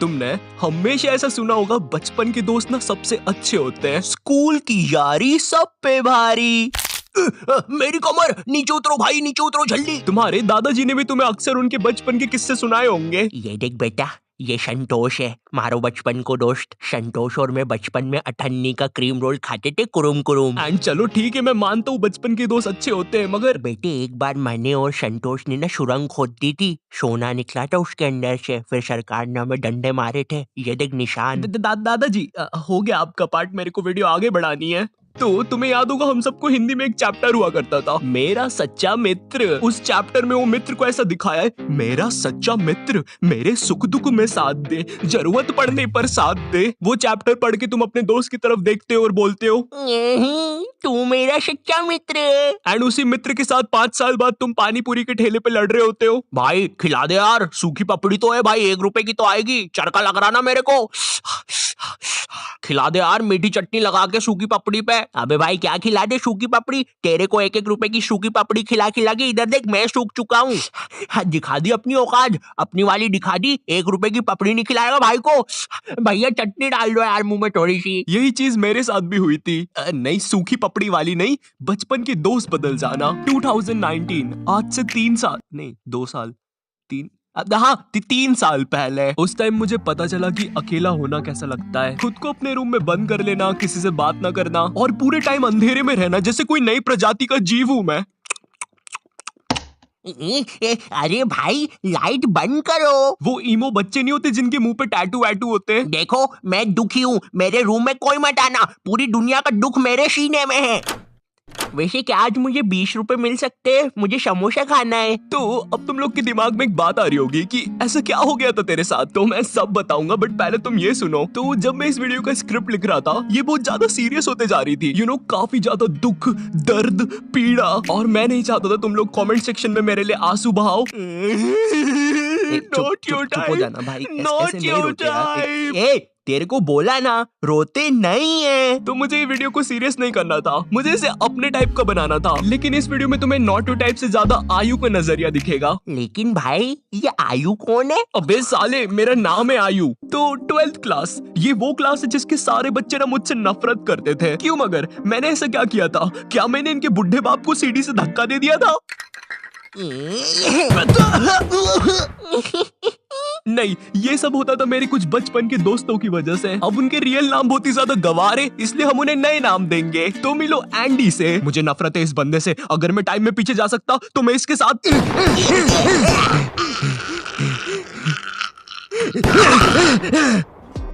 तुमने हमेशा ऐसा सुना होगा, बचपन के दोस्त ना सबसे अच्छे होते हैं, स्कूल की यारी सब पे भारी। मेरी कमर, नीचे उतरो भाई, नीचे उतरो जल्दी। तुम्हारे दादाजी ने भी तुम्हें अक्सर उनके बचपन के किस्से सुनाए होंगे। ये देख बेटा, ये संतोष है, मारो बचपन को दोस्त। संतोष और मैं बचपन में अठन्नी का क्रीम रोल खाते थे, कुरुम कुरुम। एंड चलो ठीक है, मैं मानता हूँ बचपन के दोस्त अच्छे होते हैं, मगर बेटे एक बार मैंने और संतोष ने ना सुरंग खोद दी थी, सोना निकला था उसके अंदर से, फिर सरकार ने हमें डंडे मारे थे। ये देख निशान। दादाजी हो गया आपका पार्ट, मेरे को वीडियो आगे बढ़ानी है। तो तुम्हें याद होगा हम सबको हिंदी में एक चैप्टर हुआ करता था, मेरा सच्चा मित्र। उस चैप्टर में वो मित्र को ऐसा दिखाया है, मेरा सच्चा मित्र मेरे सुख दुख में साथ दे, जरूरत पड़ने पर साथ दे। वो चैप्टर पढ़ के तुम अपने दोस्त की तरफ देखते हो और बोलते हो तू मेरा सच्चा मित्र है। एंड उसी मित्र के साथ 5 साल बाद तुम पानी पूरी के ठेले पे लड़ रहे होते हो। भाई खिला दे यार, सूखी पपड़ी तो है भाई, 1 रुपए की तो आएगी, चरका लग रहा ना मेरे को। खिला दे यार, मीठी चटनी लगा के सूखी पपड़ी पे। अबे भाई क्या खिला दे सूखी पपड़ी, तेरे को 1-1 रुपए की सूखी पपड़ी खिला खिला के इधर देख मैं सूख चुका हूँ। दिखा दी अपनी औकात, अपनी वाली दिखा दी। 1 रुपए की पपड़ी नहीं खिलाएगा भाई को। भैया चटनी डाल दो यार मुंह में थोड़ी सी। यही चीज मेरे साथ भी हुई थी। नहीं सूखी पपड़ी वाली नहीं, बचपन के दोस्त बदल जाना। 2019, आज से 3 साल नहीं 2 साल 3 हाँ 3 साल पहले, उस टाइम मुझे पता चला कि अकेला होना कैसा लगता है। खुद को अपने रूम में बंद कर लेना, किसी से बात ना करना और पूरे टाइम अंधेरे में रहना, जैसे कोई नई प्रजाति का जीव हूँ मैं। अरे भाई लाइट बंद करो। वो ईमो बच्चे नहीं होते जिनके मुंह पे टैटू वैटू होते हैं। देखो मैं दुखी हूँ, मेरे रूम में कोई मत आना, पूरी दुनिया का दुख मेरे सीने में है। वैसे क्या आज मुझे 20 रुपए मिल सकते हैं? मुझे समोसा खाना है। तो अब तुम लोग के दिमाग में एक बात आ रही होगी कि ऐसा क्या हो गया था तेरे साथ, तो मैं सब बताऊंगा, बट पहले तुम ये सुनो। तो जब मैं इस वीडियो का स्क्रिप्ट लिख रहा था, ये बहुत ज्यादा सीरियस होते जा रही थी, काफी ज्यादा दुख, दर्द, पीड़ा, और मैं नहीं चाहता था तुम लोग कमेंट सेक्शन में मेरे लिए आंसू बहाओ। चुप हो जाना भाई, ऐसे नहीं रोते यार। तेरे को बोला ना रोते नहीं है। तो मुझे ये वीडियो को सीरियस नहीं करना था, मुझे इसे अपने टाइप का बनाना था, लेकिन इस वीडियो में तुम्हें नॉटू टाइप से ज्यादा आयु का नजरिया दिखेगा। लेकिन भाई ये आयु कौन है? अबे साले मेरा नाम है आयु। तो 12th क्लास, ये वो क्लास है जिसके सारे बच्चे ना मुझसे नफरत करते थे। क्यों मगर मैंने ऐसा क्या किया था? क्या मैंने इनके बुढ़े बाप को सीढ़ी से धक्का दे दिया था? नहीं, ये सब होता था मेरे कुछ बचपन के दोस्तों की वजह से। अब उनके रियल नाम बहुत ही ज्यादा गवारे, इसलिए हम उन्हें नए नाम देंगे। तो मिलो एंडी से। मुझे नफरत है इस बंदे से, अगर मैं टाइम में पीछे जा सकता तो मैं इसके साथ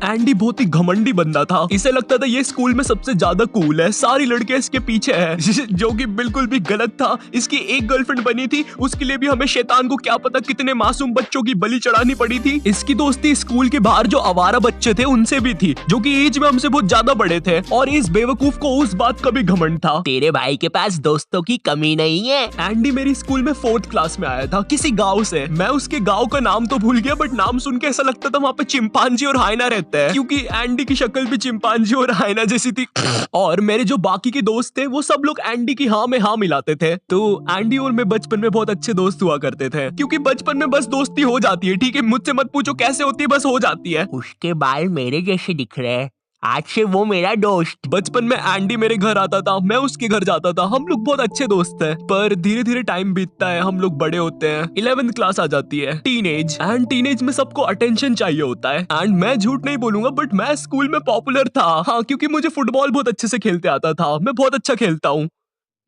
एंडी बहुत ही घमंडी बंदा था, इसे लगता था ये स्कूल में सबसे ज्यादा कूल है, सारी लड़कियां इसके पीछे है, जो कि बिल्कुल भी गलत था। इसकी एक गर्लफ्रेंड बनी थी, उसके लिए भी हमें शैतान को क्या पता कितने मासूम बच्चों की बलि चढ़ानी पड़ी थी। इसकी दोस्ती स्कूल के बाहर जो आवारा बच्चे थे उनसे भी थी, जो कि एज में हमसे बहुत ज्यादा बड़े थे, और इस बेवकूफ को उस बात का भी घमंड था। तेरे भाई के पास दोस्तों की कमी नहीं है। एंडी मेरी स्कूल में 4th क्लास में आया था, किसी गाँव से। मैं उसके गाँव का नाम तो भूल गया, बट नाम सुन के ऐसा लगता था वहाँ पे चिंपांजी और हाइना रहते हैं, क्योंकि एंडी की शक्ल भी चिंपांजी और हाइना जैसी थी। और मेरे जो बाकी के दोस्त थे वो सब लोग एंडी की हाँ में हाँ मिलाते थे। तो एंडी और मैं बचपन में बहुत अच्छे दोस्त हुआ करते थे, क्योंकि बचपन में बस दोस्ती हो जाती है, ठीक है, मुझसे मत पूछो कैसे होती है, बस हो जाती है। उसके बाल मेरे जैसे दिख रहे हैं, आज से वो मेरा दोस्त। बचपन में एंडी मेरे घर आता था, मैं उसके घर जाता था, हम लोग बहुत अच्छे दोस्त थे। पर धीरे धीरे टाइम बीतता है, हम लोग बड़े होते हैं, 11th क्लास आ जाती है, टीनेज। एंड टीनेज में सबको अटेंशन चाहिए होता है। एंड मैं झूठ नहीं बोलूंगा, बट मैं स्कूल में पॉपुलर था, हाँ, क्योंकि मुझे फुटबॉल बहुत अच्छे से खेलते आता था। मैं बहुत अच्छा खेलता हूँ,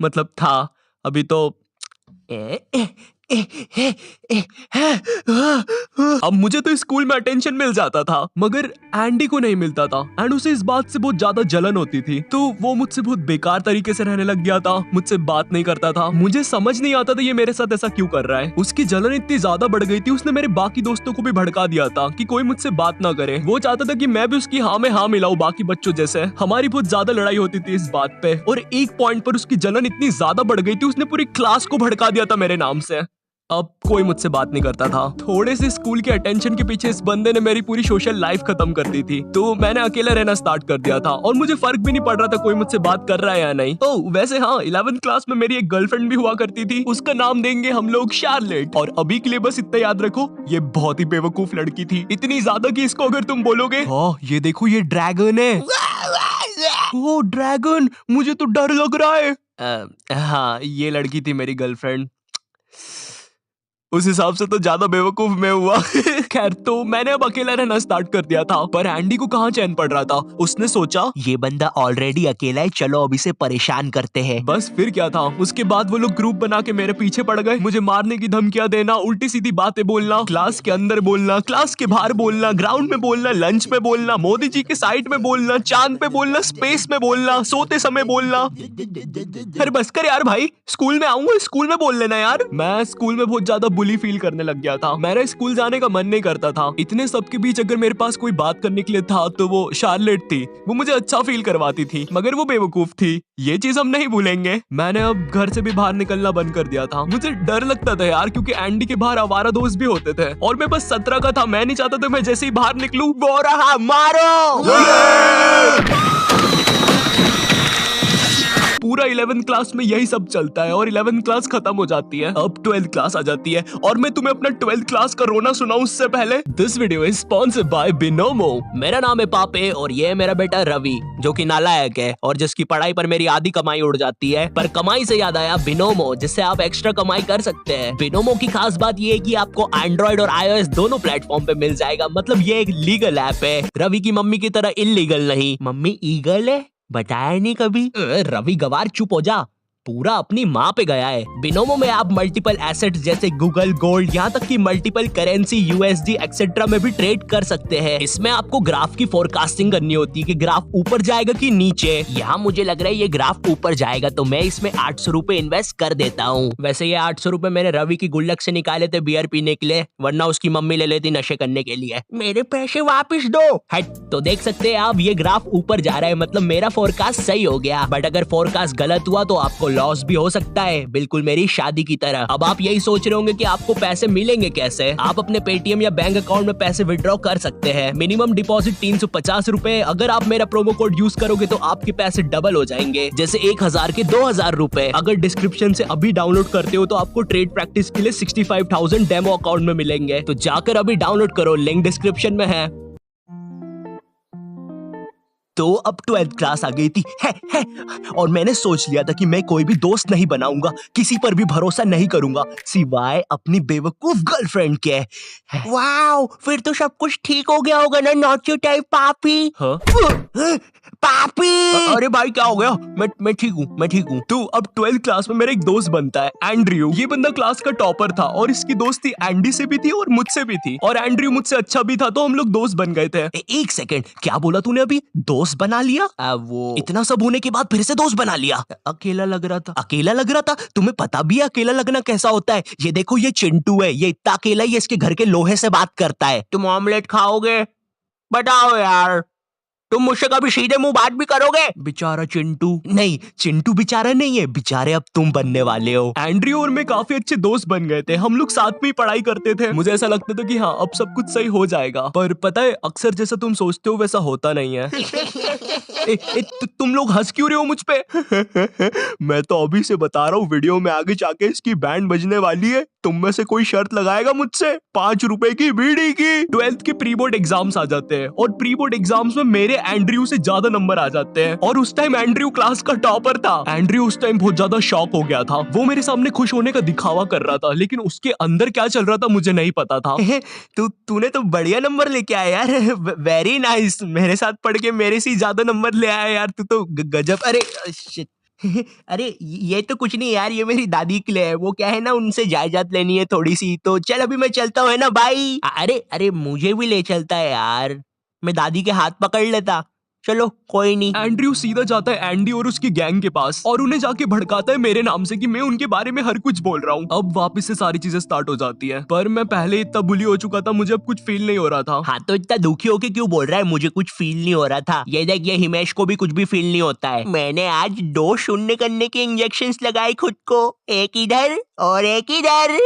मतलब था, अभी तो अब मुझे तो स्कूल में अटेंशन मिल जाता था, मगर एंडी को नहीं मिलता था। एंड उसे इस बात से बहुत ज्यादा जलन होती थी, तो वो मुझसे बहुत बेकार तरीके से रहने लग गया था, मुझसे बात नहीं करता था। मुझे समझ नहीं आता था ये मेरे साथ ऐसा क्यों कर रहा है। उसकी जलन इतनी ज्यादा बढ़ गई थी, उसने मेरे बाकी दोस्तों को भी भड़का दिया था कि कोई मुझसे बात ना करे। वो चाहता था कि मैं भी उसकी हाँ में हाँ मिलाऊं बाकी बच्चों जैसे। हमारी बहुत ज्यादा लड़ाई होती थी इस बात पे, और एक पॉइंट पर उसकी जलन इतनी ज्यादा बढ़ गई थी, उसने पूरी क्लास को भड़का दिया था मेरे नाम से। अब कोई मुझसे बात नहीं करता था। थोड़े से स्कूल के अटेंशन के पीछे इस बंदे ने मेरी पूरी सोशल लाइफ खत्म कर दी थी, तो मैंने अकेला रहना स्टार्ट कर दिया था और मुझे फर्क भी नहीं पड़ रहा था कोई मुझसे बात कर रहा है या नहीं। ओह वैसे हाँ, 11th क्लास में मेरी एक गर्लफ्रेंड भी हुआ करती थी, उसका नाम देंगे हम लोग शार्लेट। और अभी के लिए बस इतना याद रखो, ये बहुत ही बेवकूफ लड़की थी, इतनी ज्यादा कि इसको अगर तुम बोलोगे हाँ ये देखो ये ड्रैगन है, ओ ड्रैगन, मुझे तो डर लग रहा है। हाँ ये लड़की थी मेरी गर्लफ्रेंड। उस हिसाब से तो ज्यादा बेवकूफ मैं हुआ। खैर तो मैंने अब अकेला रहना स्टार्ट कर दिया था, पर एंडी को कहाँ चैन पड़ रहा था। उसने सोचा ये बंदा ऑलरेडी अकेला है, चलो अब इसे परेशान करते हैं। बस फिर क्या था, उसके बाद वो लोग ग्रुप बना के मेरे पीछे पड़ गए, मुझे मारने की धमकियां देना, उल्टी सीधी बातें बोलना, क्लास के अंदर बोलना, क्लास के बाहर बोलना, ग्राउंड में बोलना, लंच में बोलना, मोदी जी के साइड में बोलना, चांद पे बोलना, स्पेस में बोलना, सोते समय बोलना। अरे बस कर यार भाई, स्कूल में आऊंगा, स्कूल में बोल लेना यार। मैं स्कूल में बहुत ज्यादा बुली फील करने लग गया था, मेरा स्कूल जाने का मन नहीं करता था। इतने सबके बीच अगर मेरे पास कोई बात करने के लिए था तो वो शार्लेट थी, वो मुझे अच्छा फील करवाती थी, मगर वो बेवकूफ थी, ये चीज हम नहीं भूलेंगे। मैंने अब घर से भी बाहर निकलना बंद कर दिया था, मुझे डर लगता था यार, क्योंकि एंडी के बाहर आवारा दोस्त भी होते थे और मैं बस 17 का था। मैं नहीं चाहता था मैं जैसे ही बाहर निकलूं वो रहा मारो। पूरा 11th क्लास में यही सब चलता है और 11th क्लास खत्म हो जाती है, अब 12th क्लास आ जाती है और मैं तुम्हें अपना 12th क्लास का रोना सुनाऊं उससे पहले this video is sponsored by Binomo. मेरा नाम है पापे और ये है मेरा बेटा रवि, जो कि नालायक है और जिसकी पढ़ाई पर मेरी आधी कमाई उड़ जाती है। पर कमाई से याद आया बिनोमो, जिससे आप एक्स्ट्रा कमाई कर सकते हैं। बिनोमो की खास बात ये है कि आपको एंड्रॉइड और iOS दोनों प्लेटफॉर्म पे मिल जाएगा, मतलब ये एक लीगल ऐप है, रवि की मम्मी की तरह इलीगल नहीं। मम्मी ईगल है, बताया नहीं कभी। रवि गवार चुप हो जा, पूरा अपनी माँ पे गया है। बिनोमो में आप मल्टीपल एसेट्स जैसे गूगल, गोल्ड, यहाँ तक कि मल्टीपल करेंसी, यूएसडी एक्सेट्रा में भी ट्रेड कर सकते हैं। इसमें आपको ग्राफ की फोरकास्टिंग करनी होती है कि ग्राफ ऊपर जाएगा कि नीचे। यहाँ मुझे लग रहा है ये ग्राफ ऊपर जाएगा, तो मैं इसमें 800 रुपए इन्वेस्ट कर देता हूँ। वैसे ये 800 रुपए मैंने रवि की गुल्लक से निकाले थे बियर पीने के लिए, वरना उसकी मम्मी ले लेती नशे करने के लिए। मेरे पैसे वापिस दो। हट, तो देख सकते हैं आप, ये ग्राफ ऊपर जा रहा है, मतलब मेरा फोरकास्ट सही हो गया। बट अगर फोरकास्ट गलत हुआ तो आपको लॉस भी हो सकता है, बिल्कुल मेरी शादी की तरह। अब आप यही सोच रहे होंगे कि आपको पैसे मिलेंगे कैसे। आप अपने पेटीएम या बैंक अकाउंट में पैसे विड्रॉ कर सकते हैं। मिनिमम डिपॉजिट 350 रुपए। अगर आप मेरा प्रोमो कोड यूज करोगे तो आपके पैसे डबल हो जाएंगे, जैसे 1000 के 2000 रुपए। अगर डिस्क्रिप्शन से अभी डाउनलोड करते हो तो आपको ट्रेड प्रैक्टिस के लिए 65,000 डेमो अकाउंट में मिलेंगे, तो जाकर अभी डाउनलोड करो, लिंक डिस्क्रिप्शन में है। तो अब 12th क्लास आ गई थी है, और मैंने सोच लिया था कि मैं कोई भी दोस्त नहीं बनाऊंगा, किसी पर भी भरोसा नहीं करूंगा सिवाय अपनी बेवकूफ गर्लफ्रेंड के। वाओ, फिर तो सब कुछ ठीक हो गया होगा ना, नॉट योर टाइप पापी। हाँ? पापी। अरे भाई क्या हो गया? मैं ठीक हूँ, मैं ठीक हूँ। तो अब 12th क्लास में मेरा एक दोस्त बनता है एंड्रयू। ये बंदा क्लास का टॉपर था और इसकी दोस्ती एंडी से भी थी और मुझसे भी थी, और एंड्रयू मुझसे अच्छा भी था, तो हम लोग दोस्त बन गए थे। एक सेकंड, क्या बोला तूने अभी? दोस्त बना लिया? वो इतना सब होने के बाद फिर से दोस्त बना लिया? अकेला लग रहा था। अकेला लग रहा था? तुम्हें पता भी है अकेला लगना कैसा होता है? ये देखो, ये चिंटू है, ये इतना अकेला ही इसके घर के लोहे से बात करता है। तुम ऑमलेट खाओगे? बताओ यार, तुम मुझसे कभी सीधे मुंह बात भी करोगे? बेचारा चिंटू। नहीं, चिंटू बेचारा नहीं है, बेचारे अब तुम बनने वाले हो। एंड्रयू और मैं काफी अच्छे दोस्त बन गए थे, हम लोग साथ में ही पढ़ाई करते थे। मुझे ऐसा लगता था कि हाँ अब सब कुछ सही हो जाएगा, पर पता है अक्सर जैसा तुम सोचते हो वैसा होता नहीं है। तुम लोग हंस क्यों रहे हो मुझ पे? मैं तो अभी से बता रहा हूँ, वीडियो में आगे जाके इसकी बैंड बजने वाली है। तुम में से कोई शर्त लगाएगा मुझसे 5 रुपए की बीड़ी की? 12th के प्री बोर्ड एग्जाम्स आ जाते हैं और प्री बोर्ड एग्जाम्स में मेरे एंड्रयू से ज्यादा नंबर आ जाते हैं, और उस टाइम एंड्रयू क्लास का टॉपर था। एंड्रयू उस टाइम बहुत ज्यादा शॉक हो गया था, वो मेरे सामने खुश होने का दिखावा कर रहा था, लेकिन उसके अंदर क्या चल रहा था मुझे नहीं पता था। तूने तो बढ़िया नंबर लेके आया यार, वेरी नाइस। मेरे साथ पढ़ के मेरे से ज्यादा नंबर ले आया यार, तू तो गजब। अरे शिट। अरे ये तो कुछ नहीं यार, ये मेरी दादी के लिए है, वो क्या है ना, उनसे जायदाद लेनी है थोड़ी सी, तो चल अभी मैं चलता हूँ, है ना भाई। अरे मुझे भी ले चलता है यार, मैं दादी के हाथ पकड़ लेता। चलो कोई नहीं। एंड्रयू सीधा जाता है एंडी और उसकी गैंग के पास और उन्हें जाके भड़काता है मेरे नाम से कि मैं उनके बारे में हर कुछ बोल रहा हूँ। अब वापस से सारी चीजें स्टार्ट हो जाती है, पर मैं पहले इतना बुली हो चुका था, मुझे अब कुछ फील नहीं हो रहा था। हाँ तो इतना दुखी होके क्यों बोल रहा है मुझे कुछ फील नहीं हो रहा था? ये देख, ये हिमेश को भी कुछ भी फील नहीं होता है। मैंने आज 2 शून्य करने के इंजेक्शंस लगाए खुद को, एक इधर और एक इधर।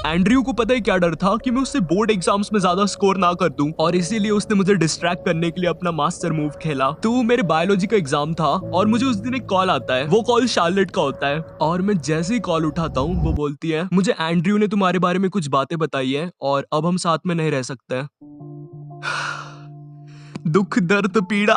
एंड्रयू को पता है क्या डर था कि मैं उससे बोर्ड एग्जाम्स में ज्यादा स्कोर ना कर दूं, और इसीलिए उसने मुझे डिस्ट्रैक्ट करने के लिए अपना मास्टर मूव खेला। तो मेरे बायोलॉजी का एग्जाम था और मुझे उस दिन एक कॉल आता है। वो कॉल शार्लेट का होता है और मैं जैसे ही कॉल उठाता हूँ वो बोलती है, मुझे एंड्रयू ने तुम्हारे बारे में कुछ बातें बताई है और अब हम साथ में नहीं रह सकते। दुख दर्द पीड़ा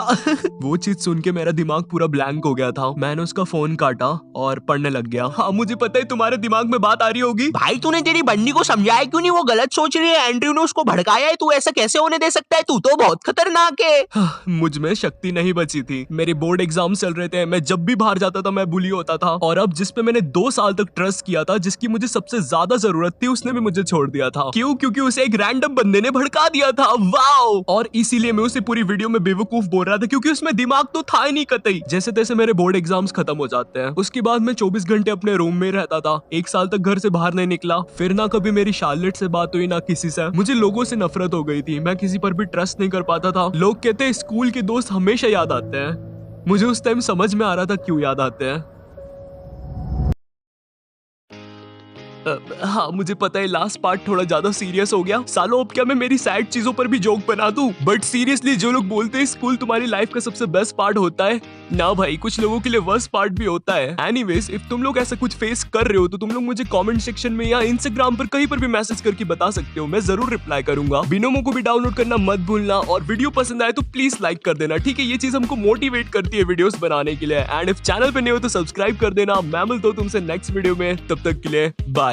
वो चीज सुन के मेरा दिमाग पूरा ब्लैंक हो गया था। मैंने उसका फोन काटा और पढ़ने लग गया। हाँ मुझे पता है तुम्हारे दिमाग में बात आ रही होगी। भाई तूने तेरी बंदी को समझाया क्यों नहीं? वो गलत सोच रही है, एंड्रयू ने उसको भड़काया है, तू ऐसा कैसे होने दे सकता है? तू तो बहुत खतरनाक है। मुझ में शक्ति नहीं बची थी। मेरे बोर्ड एग्जाम चल रहे थे, मैं जब भी बाहर जाता था मैं बुली होता था, और अब जिस पे मैंने 2 साल तक ट्रस्ट किया था, जिसकी मुझे सबसे ज्यादा जरूरत थी, उसने भी मुझे छोड़ दिया था। क्यों? क्योंकि उसे एक रैंडम बंदे ने भड़का दिया था। वाओ! और इसीलिए मैं उसे पूरी वीडियो में बेवकूफ बोल रहा था, क्योंकि उसमें दिमाग तो था ही नहीं कतई। जैसे तैसे मेरे बोर्ड एग्जाम्स खत्म हो जाते हैं। उसके बाद मैं 24 घंटे अपने रूम में रहता था। 1 साल तक घर से बाहर नहीं निकला। फिर ना कभी मेरी शार्लेट से बात हुई, ना किसी से। मुझे लोगों से नफरत हो गई थी, मैं किसी पर भी ट्रस्ट नहीं कर पाता था। लोग कहते हैं स्कूल के दोस्त हमेशा याद आते हैं। मुझे उस टाइम समझ में आ रहा था क्यों याद आते हैं। हाँ मुझे पता है लास्ट पार्ट थोड़ा ज्यादा सीरियस हो गया। सालों अब क्या मैं मेरी सैड चीजों पर भी जोक बना दूं? बट सीरियसली जो लोग बोलते हैं स्कूल तुम्हारी लाइफ का सबसे बेस्ट पार्ट होता है, ना भाई, कुछ लोगों के लिए वर्स्ट पार्ट भी होता है। एनीवेज, इफ तुम लोग ऐसा कुछ फेस कर रहे हो तो तुम लोग मुझे कमेंट सेक्शन में या इंस्टाग्राम पर कहीं पर भी मैसेज करके बता सकते हो, मैं जरूर रिप्लाई करूंगा। बिनोमो को भी डाउनलोड करना मत भूलना, और वीडियो पसंद आए तो प्लीज लाइक कर देना, ठीक है? ये चीज हमको मोटिवेट करती है वीडियोस बनाने के लिए। एंड इफ चैनल पे नहीं हो तो सब्सक्राइब कर देना। मैं मिलता हूं तुमसे नेक्स्ट वीडियो में, तब तक के लिए बाय।